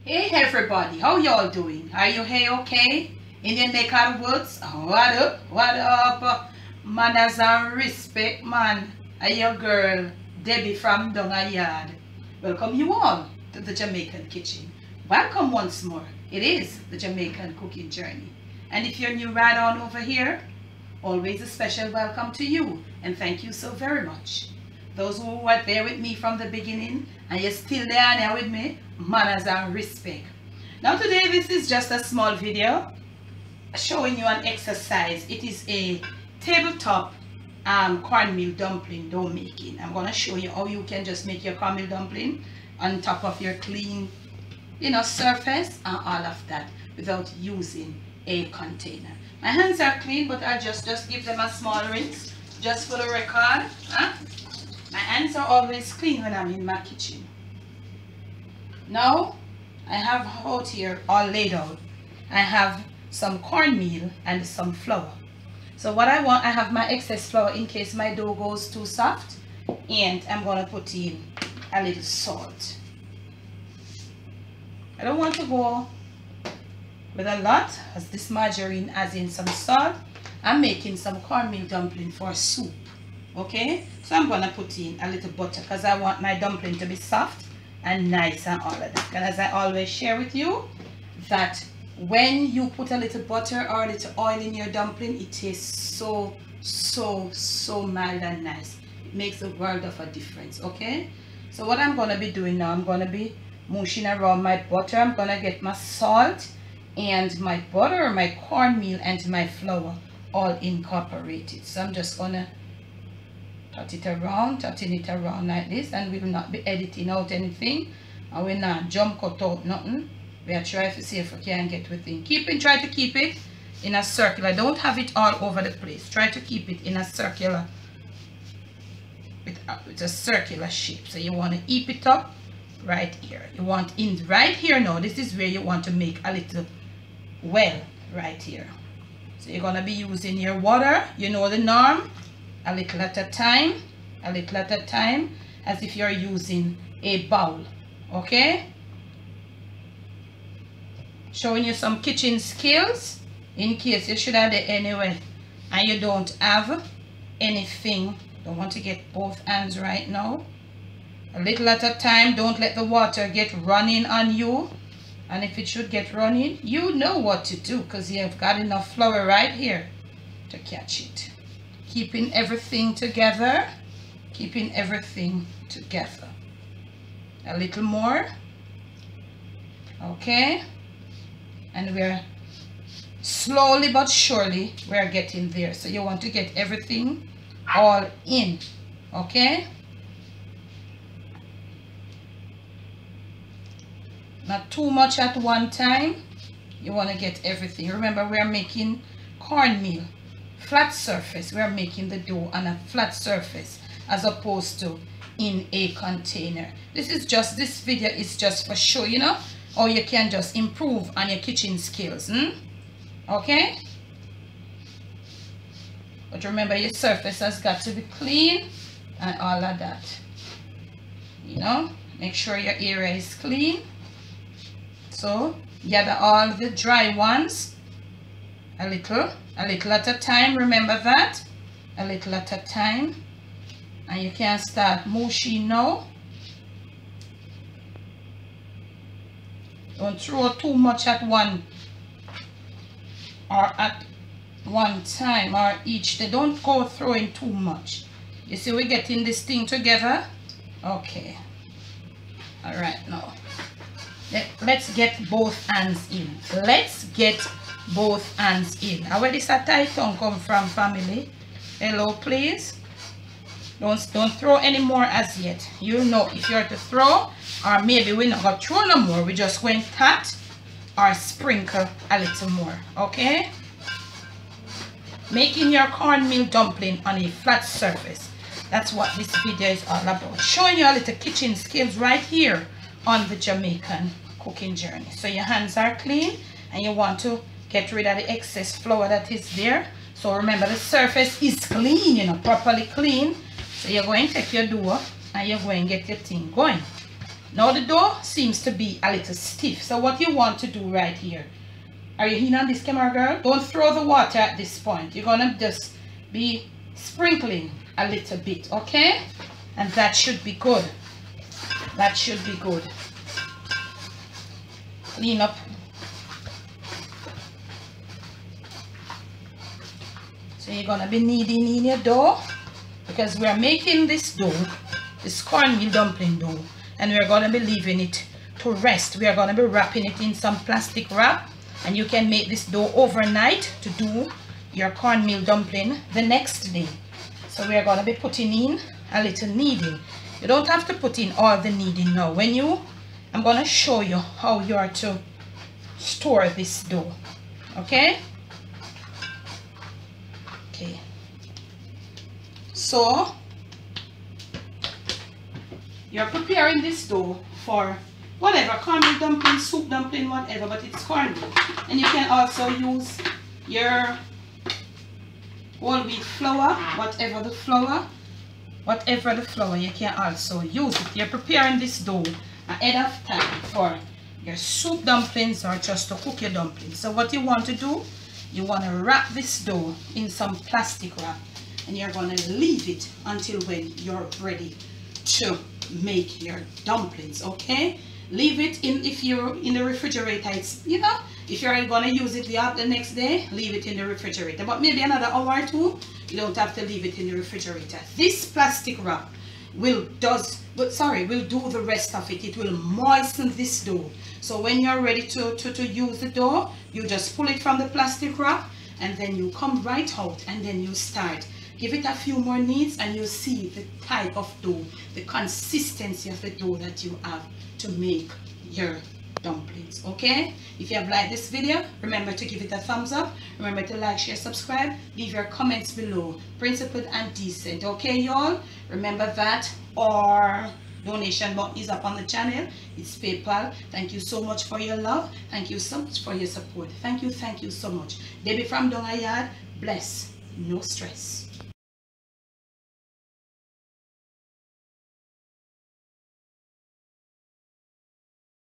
Hey everybody, how y'all doing? Are you hey okay? In your neck of the woods? What up? What up? Manners and respect, man. I your girl, Debbie from Donga Yard. Welcome you all to the Jamaican kitchen. Welcome once more. It is the Jamaican cooking journey. And if you're new right on over here, always a special welcome to you. And thank you so very much. Those who were there with me from the beginning, and you're still there with me, manners and respect. Now today this is just a small video showing you an exercise. It is a tabletop cornmeal dumpling dough making. I'm going to show you how you can just make your cornmeal dumpling on top of your clean, surface and all of that without using a container. My hands are clean, but I'll just give them a small rinse just for the record. My hands are always clean when I'm in my kitchen. Now, I have out here all laid out. I have some cornmeal and some flour. So what I want, I have my excess flour in case my dough goes too soft. And I'm going to put in a little salt. I don't want to go with a lot, as this margarine adds in some salt. I'm making some cornmeal dumpling for soup. Okay, so I'm gonna put in a little butter because I want my dumpling to be soft and nice and all of that. And as I always share with you, that when you put a little butter or a little oil in your dumpling, it tastes so mild and nice. It makes a world of a difference. Okay, so what I'm gonna be doing now, I'm gonna be mushing around my butter. I'm gonna get my salt and my butter, my cornmeal and my flour all incorporated. So I'm just gonna touching it around like this, and we will not be editing out anything, and we'll not jump cut out nothing. We'll try to see if we can get within. Try to keep it in a circular. Don't have it all over the place. Try to keep it in a circular, with a circular shape. So you want to heap it up right here. You want in right here now. This is where you want to make a little well right here. So you're gonna be using your water. You know the norm. A little at a time, as if you're using a bowl. Okay, showing you some kitchen skills in case you should have it anyway and you don't have anything. Don't want to get both hands right now. A little at a time. Don't let the water get running on you, and if it should get running, you know what to do because you've got enough flour right here to catch it. Keeping everything together, a little more. Okay, and we're slowly but surely we're getting there. So you want to get everything all in. Okay, not too much at one time. You want to get everything. Remember, we're making cornmeal flat surface. We are making the dough on a flat surface as opposed to in a container. This video is just for show, or you can just improve on your kitchen skills. Okay, but remember, your surface has got to be clean and all of that. Make sure your area is clean. So gather all the dry ones, a little at a time. Remember that, a little at a time, and you can start mushing now. Don't throw too much at one time or each. They don't go throwing too much. You see, we're getting this thing together. Okay, all right, now let's get both hands in. Both hands in. Where this a tight tongue come from, family? Hello, please. Don't throw any more as yet. If you're to throw, or maybe we're not going to throw no more, we just going to cut or sprinkle a little more. Okay, making your cornmeal dumpling on a flat surface. That's what this video is all about, showing you a little kitchen skills right here on the Jamaican cooking journey. So your hands are clean, and you want to get rid of the excess flour that is there. So remember, the surface is clean, properly clean. So you're going to take your dough and you're going to get your thing going. Now the dough seems to be a little stiff. So what you want to do right here, are you in on this camera, girl? Don't throw the water at this point. You're gonna just be sprinkling a little bit, okay? And that should be good. That should be good. Clean up. So you're gonna be kneading in your dough, because we're making this dough, this cornmeal dumpling dough, and we're gonna be leaving it to rest. We are gonna be wrapping it in some plastic wrap, and you can make this dough overnight to do your cornmeal dumpling the next day. So we are gonna be putting in a little kneading. You don't have to put in all the kneading now. I'm gonna show you how you are to store this dough, okay? Okay, so you're preparing this dough for whatever, cornmeal dumpling, soup dumpling, whatever, but it's cornmeal. And you can also use your whole wheat flour, whatever the flour, you can also use it. You're preparing this dough ahead of time for your soup dumplings or just to cook your dumplings. So what you want to do, you want to wrap this dough in some plastic wrap, and you're going to leave it until when you're ready to make your dumplings, okay? Leave it in, if you're in the refrigerator, it's, you know, if you're going to use it the next day, leave it in the refrigerator. But maybe another hour or two, you don't have to leave it in the refrigerator. This plastic wrap will do the rest of it. It will moisten this dough. So when you're ready to use the dough, you just pull it from the plastic wrap, and then you come right out, and then you start. Give it a few more kneads, and you'll see the type of dough, the consistency of the dough that you have to make your dumplings, okay? If you have liked this video, remember to give it a thumbs up. Remember to like, share, subscribe. Leave your comments below. Principled and decent, okay, y'all? Remember that our donation button is up on the channel. It's PayPal. Thank you so much for your love. Thank you so much for your support. Thank you so much. Debbie from Dongayard. Bless, no stress.